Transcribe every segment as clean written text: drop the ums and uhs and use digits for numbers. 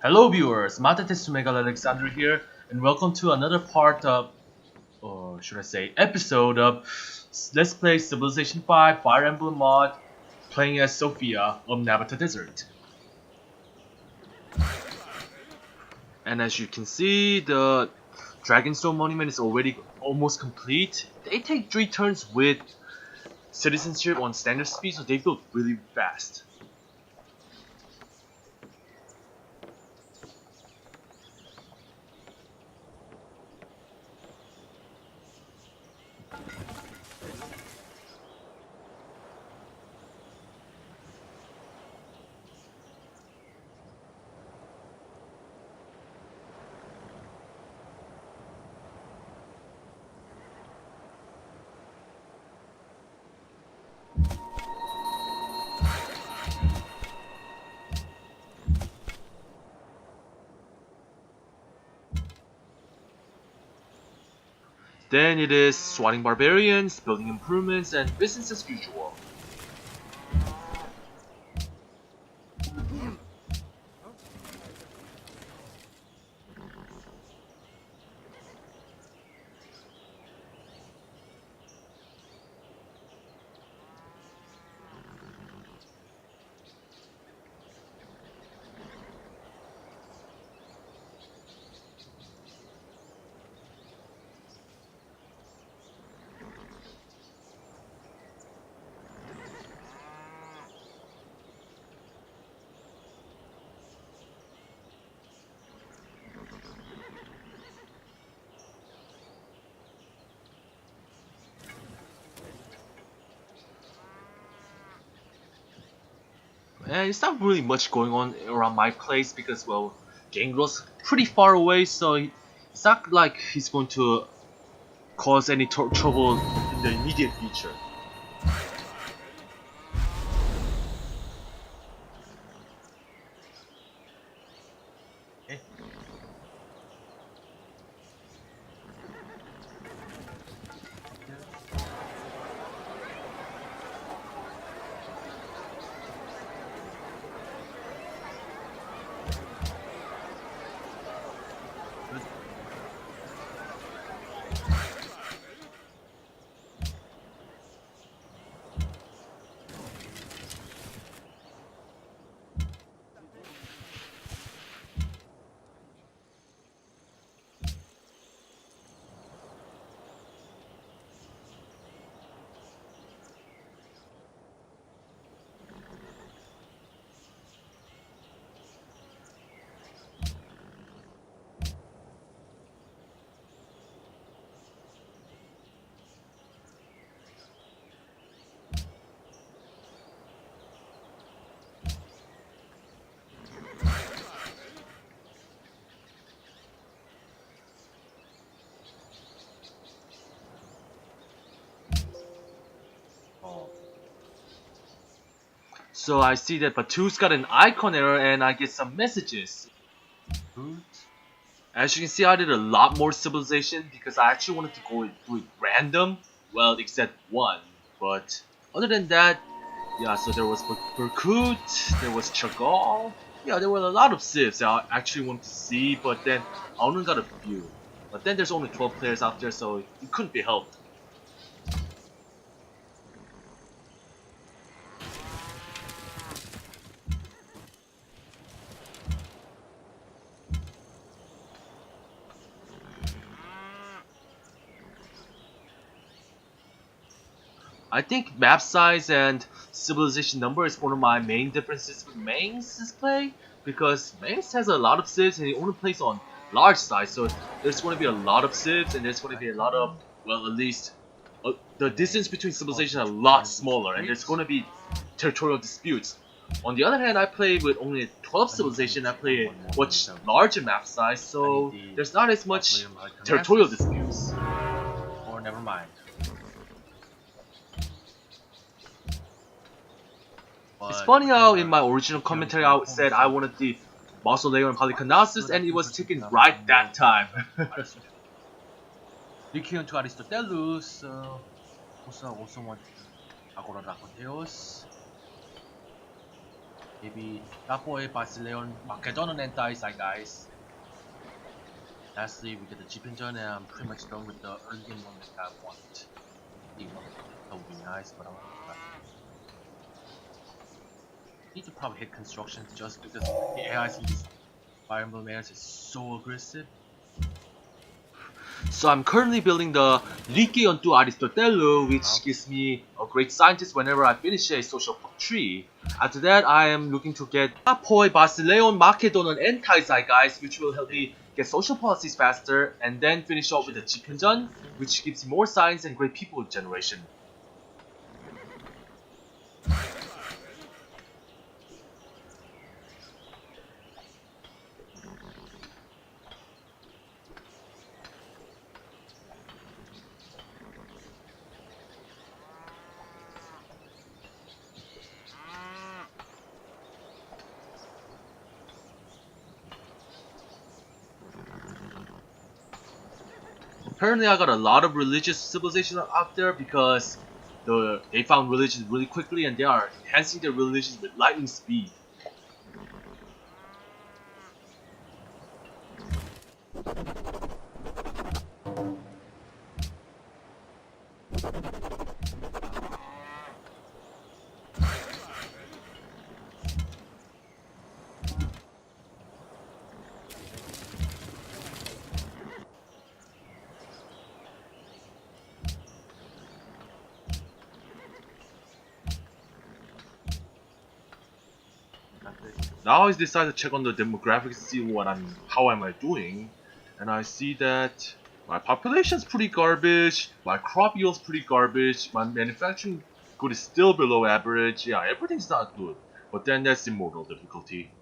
Hello viewers, Nabata Desert here, and welcome to another part of, or should I say, episode of Let's Play Civilization V Fire Emblem Mod, playing as Sophia of Nabata Desert. And as you can see, the Dragonstone Monument is already almost complete. They take 3 turns with citizenship on standard speed, so they build really fast. Then it is swatting barbarians, building improvements, and business as usual. And it's not really much going on around my place because, well, Ganglo's pretty far away, so it's not like he's going to cause any trouble in the immediate future. Okay. So I see that Batu's got an icon error and I get some messages. As you can see, I did a lot more civilization because I actually wanted to go do it random. Well, except one. But other than that, yeah, so there was Berkut, there was Chagall. Yeah, there were a lot of civs that I actually wanted to see, but then I only got a few. But then there's only 12 players out there, so it couldn't be helped. I think map size and civilization number is one of my main differences with Mangs' play, because Mangs has a lot of civs and he only plays on large size, so there's going to be a lot of civs and there's going to be a lot of, well, at least the distance between civilizations are a lot smaller and there's going to be territorial disputes. On the other hand, I play with only 12 civilization, I play a much larger map size, so there's not as much territorial disputes. Or never mind. It's funny how in my original commentary I said I wanted the Mausoleum in Palicarnassus and it was taken right that time. Requiem to Aristotelus, also want Agora Dracoteus. maybe Tapoe, Basileon, Macedon, and Taisai, guys. Lastly, we get the Chipinjon, and I'm pretty much done with the early game one that I want. That would be nice, but I want to need to probably hit construction just because the AIs in these Fire Emblem areas is so aggressive. So I'm currently building the Lyceon to Aristotelou, which gives me a great scientist whenever I finish a social tree. After that, I am looking to get Apoi, Basileon, Macedon, and Taizai guys, which will help me get social policies faster, and then finish off with the Chipenjan, which gives me more science and great people generation. Apparently I got a lot of religious civilizations out there because they found religions really quickly and they are enhancing their religions with lightning speed. Now I decide to check on the demographics to see how am I doing, and I see that my population's pretty garbage, my crop yield's pretty garbage, my manufacturing good is still below average. Yeah, everything's not good. But then that's Immortal difficulty.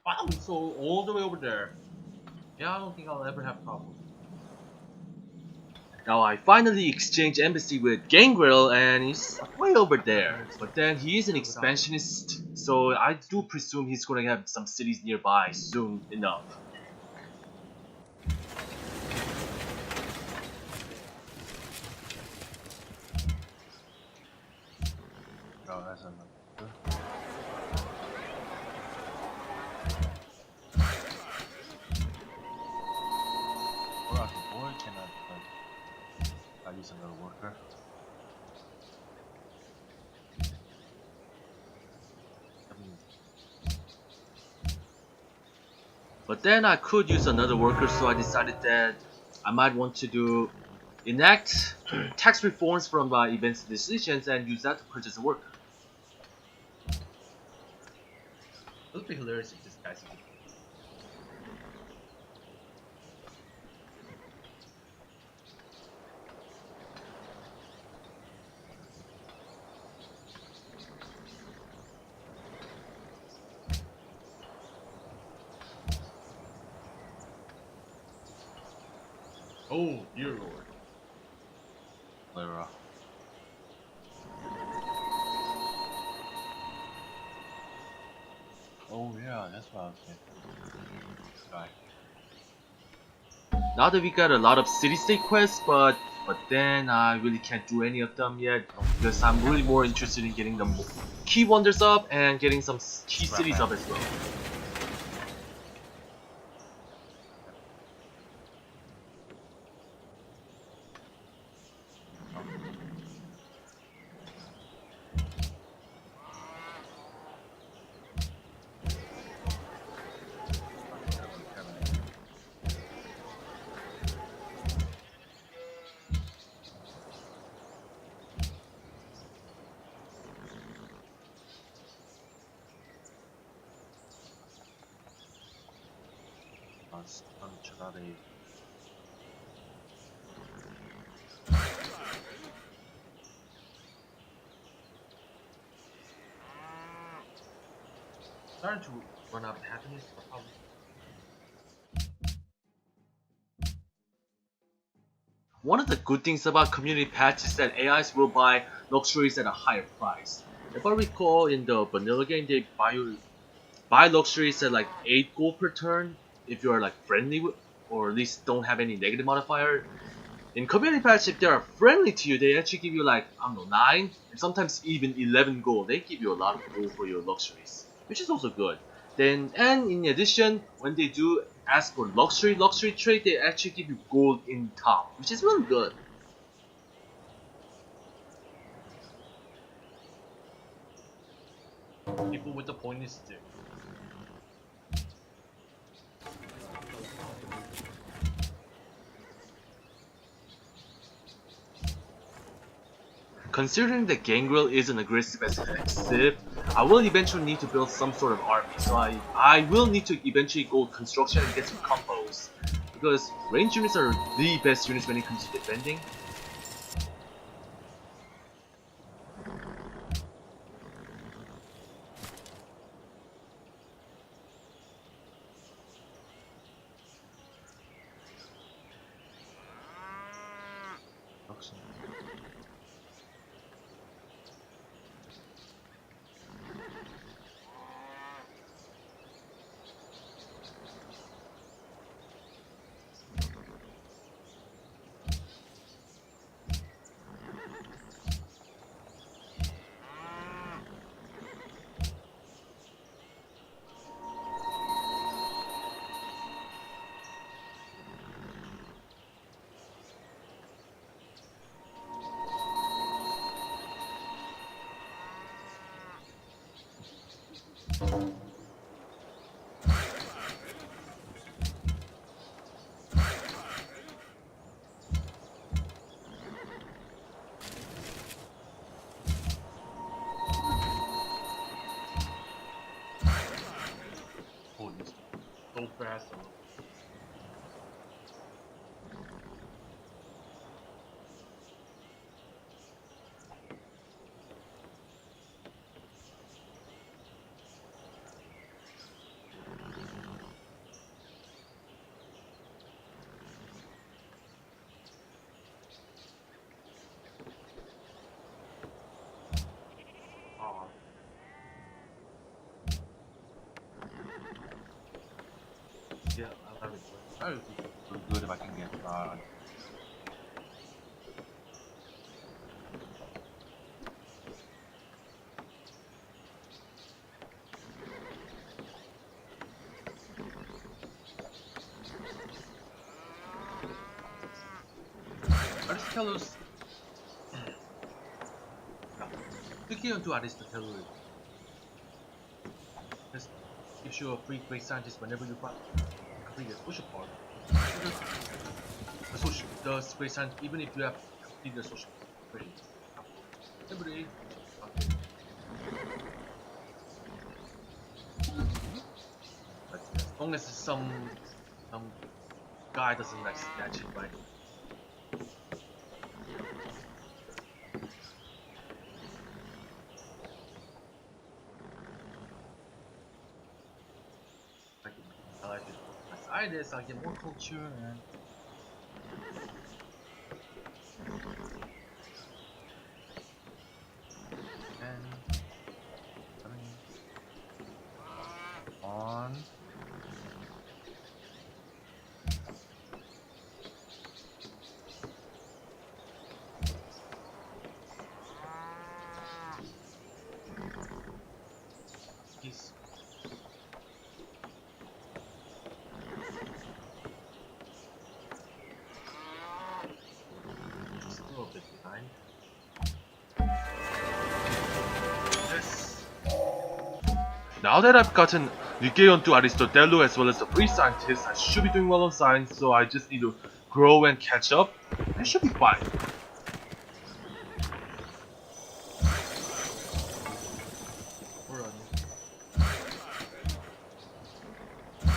Wow, so all the way over there. Yeah, I don't think I'll ever have problems. Now I finally exchanged embassy with Gangrel and he's way over there. But then he is an expansionist, so I do presume he's gonna have some cities nearby soon enough. No, that's not good. Or out the board cannot I use another worker. But then I could use another worker, so I decided that I might want to enact tax reforms from my events decisions and use that to purchase a worker. It would be hilarious if this guy's oh, dear lord. Clara. Oh yeah, that's what I was saying. Right. Now that we got a lot of city-state quests, but then I really can't do any of them yet because I'm really more interested in getting the key wonders up and getting some key cities up as well. Starting to run out of happiness, but probably. One of the good things about community patch is that AIs will buy luxuries at a higher price. If I recall in the vanilla game, they buy luxuries at like 8 gold per turn, if you're like friendly with, or at least don't have any negative modifier. In community patch, if they are friendly to you, they actually give you like, I don't know, 9 and sometimes even 11 gold. They give you a lot of gold for your luxuries, which is also good. Then, and in addition, when they do ask for luxury trade, they actually give you gold in top, which is really good. People with the pointy stick. Considering that Gangrel isn't aggressive as Civ, I will eventually need to build some sort of army, so I will need to eventually go construction and get some combos. Because range units are the best units when it comes to defending. Pointy stick. So fast. Yeah, I'll have it. I would be good if I can get Aristoteles. Click onto Aristoteles. This gives you a free great scientist whenever you complete a social part. The great scientist, even if you have completed the social trade. Everybody. Okay. But as long as some guy doesn't like snatch it, right? I like it. Besides this, I get more culture and on. Peace. Just a little bit behind. Yes. Now that I've gotten Lycaon to Aristotelo as well as the free scientist, I should be doing well on science, so I just need to grow and catch up. I should be fine.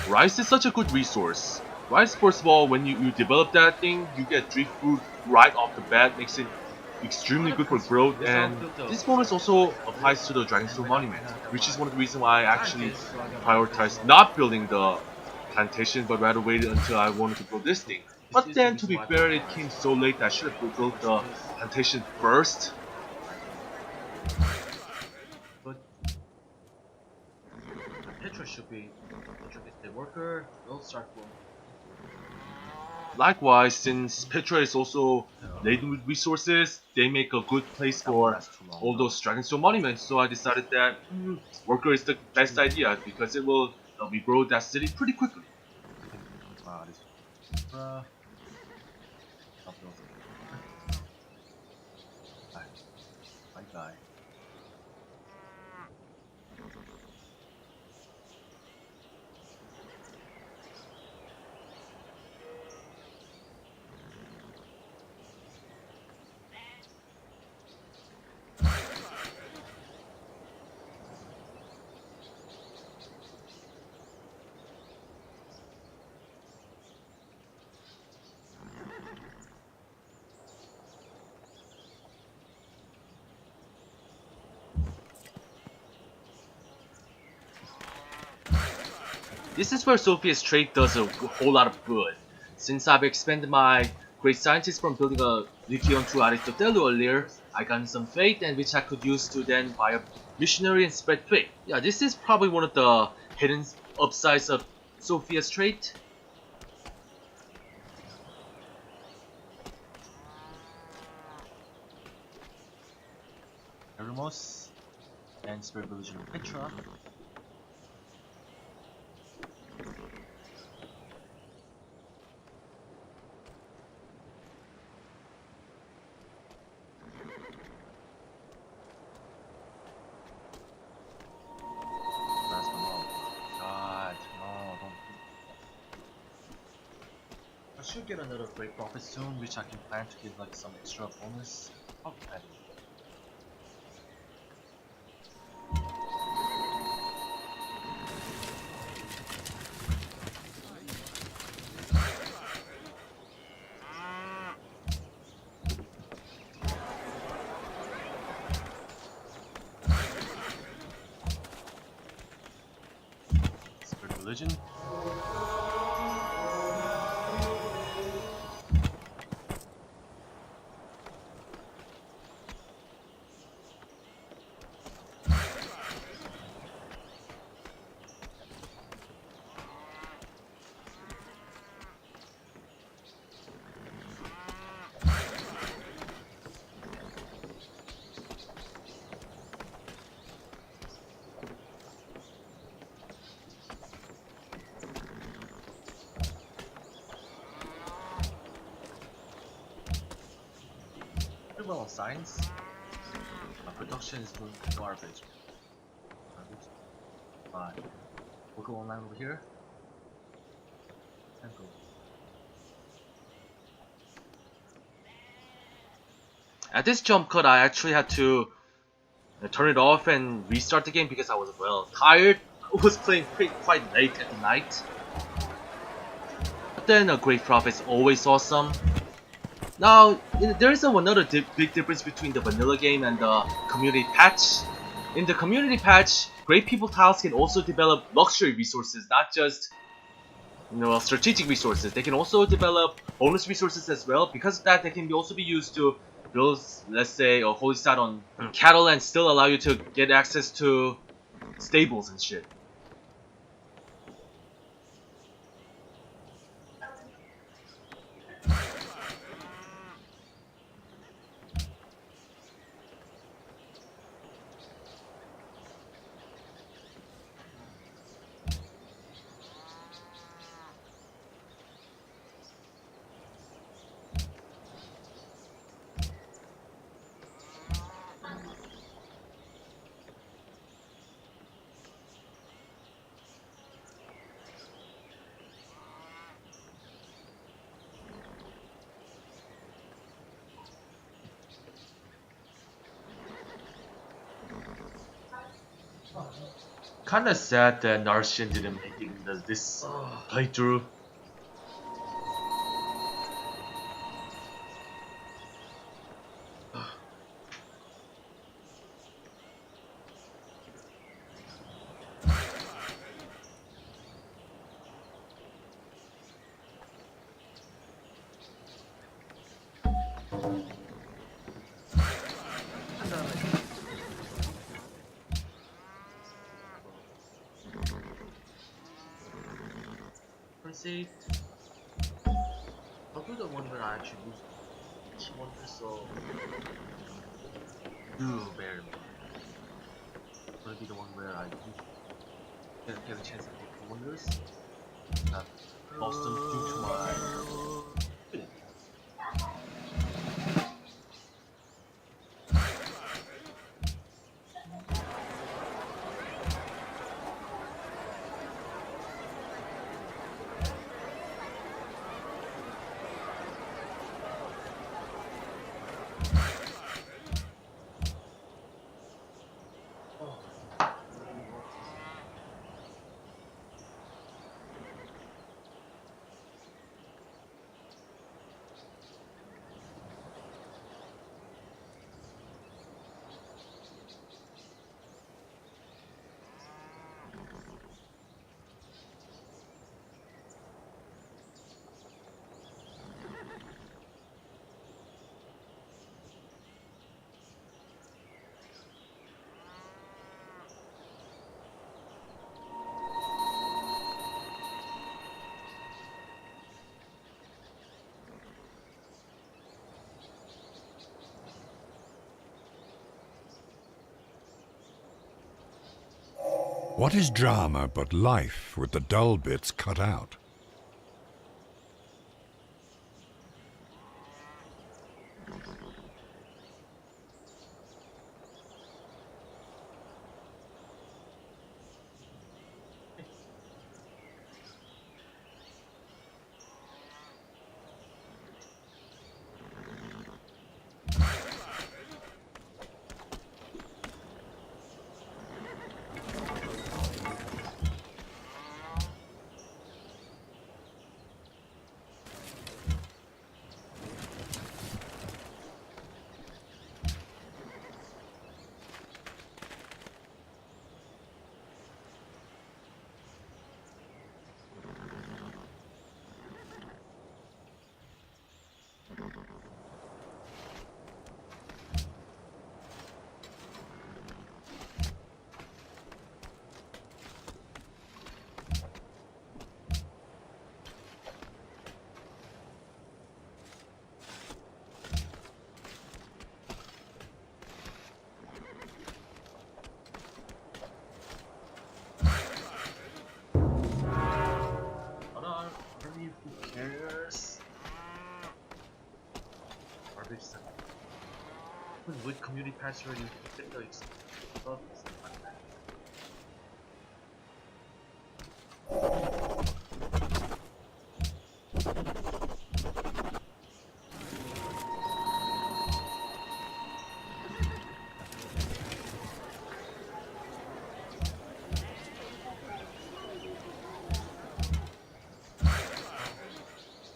Rice is such a good resource. Rice, first of all, when you develop that thing, you get drift fruit right off the bat, makes it extremely good for growth, and this bonus also applies to the Dragonstone Monument, which is one of the reasons why I actually prioritized not building the plantation, but rather waited until I wanted to build this thing. But then, to be fair, it came so late that I should have built the plantation first. But Petra should be the worker will start work. Likewise, since Petra is also Yeah. laden with resources, they make a good place That won't for last too long all though. those Dragonstone Monuments. So I decided that worker is the best idea because it will help me grow that city pretty quickly. This is Petra. I'll build it. Alright, my guy. This is where Sophia's trait does a whole lot of good. Since I've expanded my great scientist from building a Lycion to Aristotle earlier, I got some faith and which I could use to then buy a missionary and spread faith. Yeah, this is probably one of the hidden upsides of Sophia's trait. Eremos and Spirit Religion of Petra. Plasma Mob. God, no, don't. I should get another Great Prophet soon, which I can plan to give like some extra bonus. Oh, that is. Spirit Religion. Pretty well on science. My production is doing garbage. Garbage. Fine. We'll go online over here. And go. At this jump cut, I actually had to turn it off and restart the game because I was well tired. I was playing quite late at night. But then a Great Prophet is always awesome. Now, there is another big difference between the vanilla game and the community patch. In the community patch, Great People tiles can also develop luxury resources, not just strategic resources. They can also develop bonus resources as well. Because of that, they can also be used to build, let's say, a holy site on cattle and still allow you to get access to stables and shit. Kinda sad that Narshan didn't make it in this playthrough. say I'll do the one where I actually lose each wonder, so do variable. It's gonna be the one where I get a chance to get the wonders. I've lost them due to my shooting. What is drama but life with the dull bits cut out? Who cares? Garbage stuff. With community patch already, like stuff.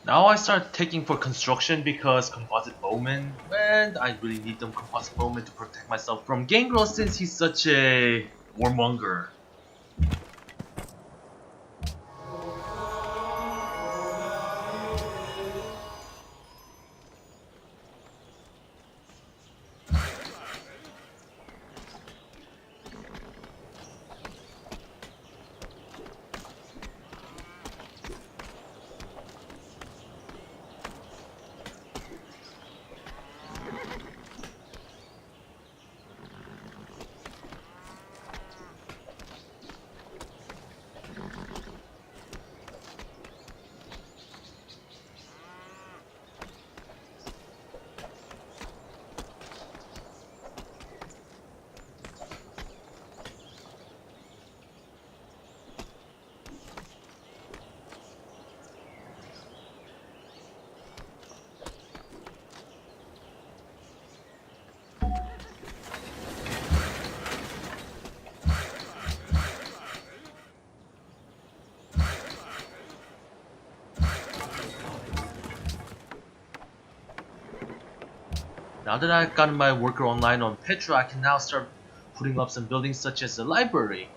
Now I start taking for construction because composite bowman, and I really need them composite bowman to protect myself from Gangrel since he's such a warmonger. Now that I've gotten my worker online on Petra, I can now start putting up some buildings such as the library.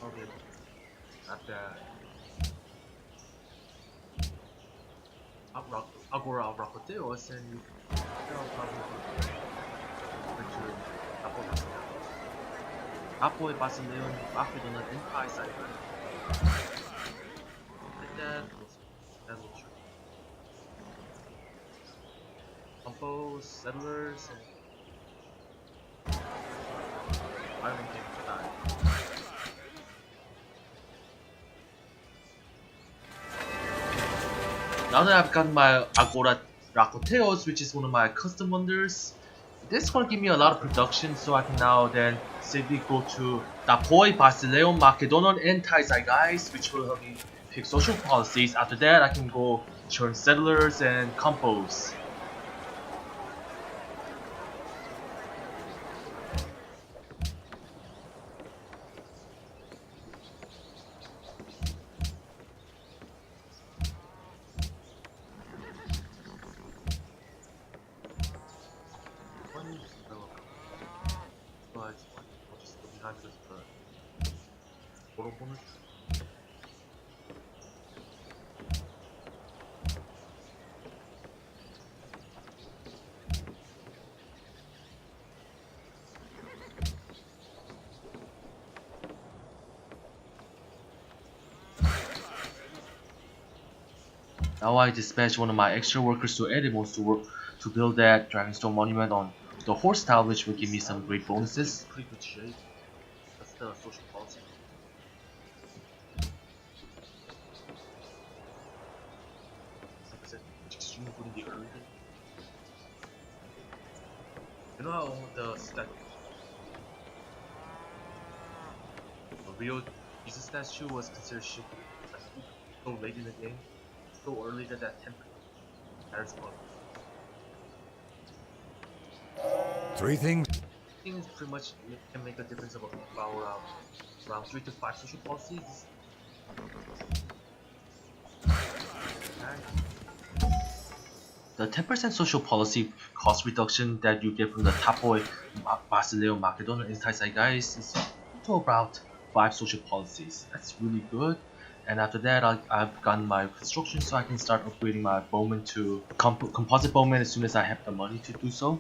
probably not bad. Agora Rocoteos and you probably picture Apoy Basileon Makedon and Kaisai. And that will true. Compose, settlers, and Iron King die. Now that I've gotten my Agora Rakoteos, which is one of my custom wonders, this is going to give me a lot of production, so I can now then safely go to Dapoi, Basileon, Macedonon, and Taizai guys, which will help me pick social policies. After that, I can go turn settlers and compose. But I'll just go behind because of the portal bonus. Now I dispatch one of my extra workers to Edimos to work to build that Dragonstone Monument on the horse tile, which will give me some great bonuses. Pretty good shape. That's the social policy. Like I said, it's extremely good in the early game. You know how the real Jesus statue was considered shit like, so late in the game, so early that 10% matters a lot. Three things. I think it's pretty much can make a difference of about around 3 to 5 social policies. The 10% social policy cost reduction that you get from the Tapoi, Basileo, Macedonia, and Taisai guys is to about 5 social policies. That's really good. And after that, I've gotten my construction, so I can start upgrading my bowman to composite bowman as soon as I have the money to do so.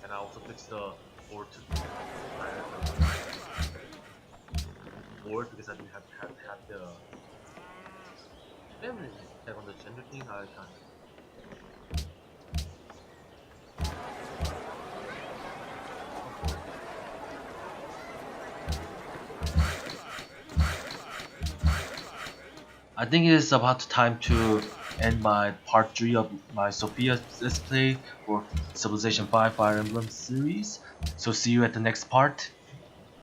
I also fixed the board to board because I didn't have the family check on the gender thing. I kind I think it is about time to end my part 3 of my Sophia let's play for Civilization V Fire Emblem series. So see you at the next part.